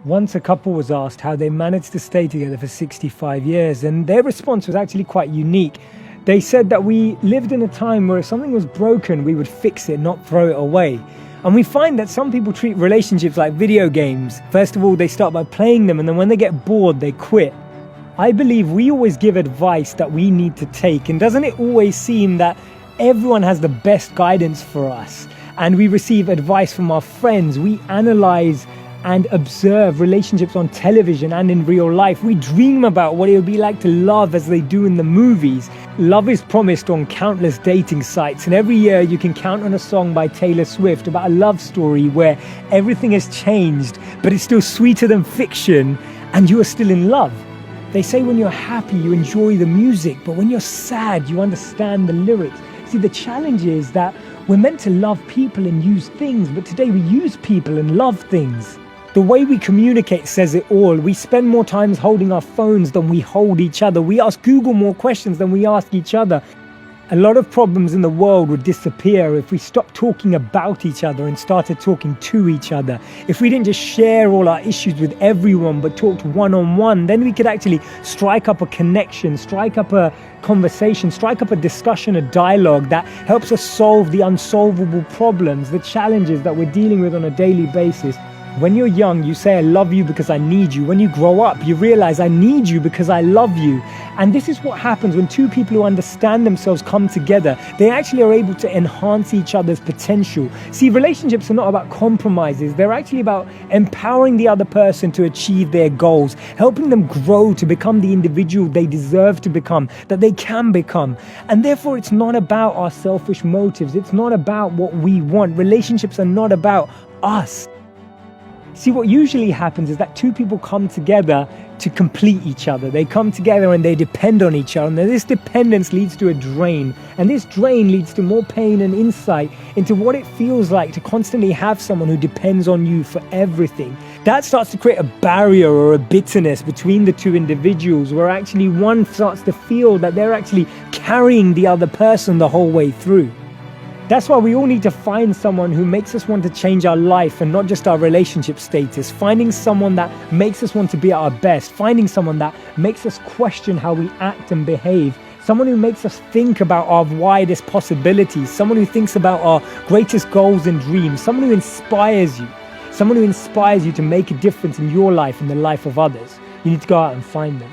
Once a couple was asked how they managed to stay together for 65 years, and their response was actually quite unique. They said that we lived in a time where if something was broken, we would fix it, not throw it away. And we find that some people treat relationships like video games. First of all, they start by playing them, and then when they get bored, they quit. I believe we always give advice that we need to take, and doesn't it always seem that everyone has the best guidance for us? And we receive advice from our friends. We analyze and observe relationships on television and in real life. We dream about what it would be like to love as they do in the movies. Love is promised on countless dating sites, and every year you can count on a song by Taylor Swift about a love story where everything has changed, but it's still sweeter than fiction, and you are still in love. They say when you're happy, you enjoy the music, but when you're sad, you understand the lyrics. See, the challenge is that we're meant to love people and use things, but today we use people and love things. The way we communicate says it all. We spend more time holding our phones than we hold each other. We ask Google more questions than we ask each other. A lot of problems in the world would disappear if we stopped talking about each other and started talking to each other. If we didn't just share all our issues with everyone but talked one-on-one, then we could actually strike up a connection, strike up a conversation, strike up a discussion, a dialogue that helps us solve the unsolvable problems, the challenges that we're dealing with on a daily basis. When you're young, you say, I love you because I need you. When you grow up, you realize I need you because I love you. And this is what happens when two people who understand themselves come together. They actually are able to enhance each other's potential. See, relationships are not about compromises. They're actually about empowering the other person to achieve their goals, helping them grow to become the individual they deserve to become, that they can become. And therefore, it's not about our selfish motives. It's not about what we want. Relationships are not about us. See, what usually happens is that two people come together to complete each other. They come together and they depend on each other. And this dependence leads to a drain. And this drain leads to more pain and insight into what it feels like to constantly have someone who depends on you for everything. That starts to create a barrier or a bitterness between the two individuals, where actually one starts to feel that they're actually carrying the other person the whole way through. That's why we all need to find someone who makes us want to change our life and not just our relationship status. Finding someone that makes us want to be at our best. Finding someone that makes us question how we act and behave. Someone who makes us think about our widest possibilities. Someone who thinks about our greatest goals and dreams. Someone who inspires you. Someone who inspires you to make a difference in your life and the life of others. You need to go out and find them.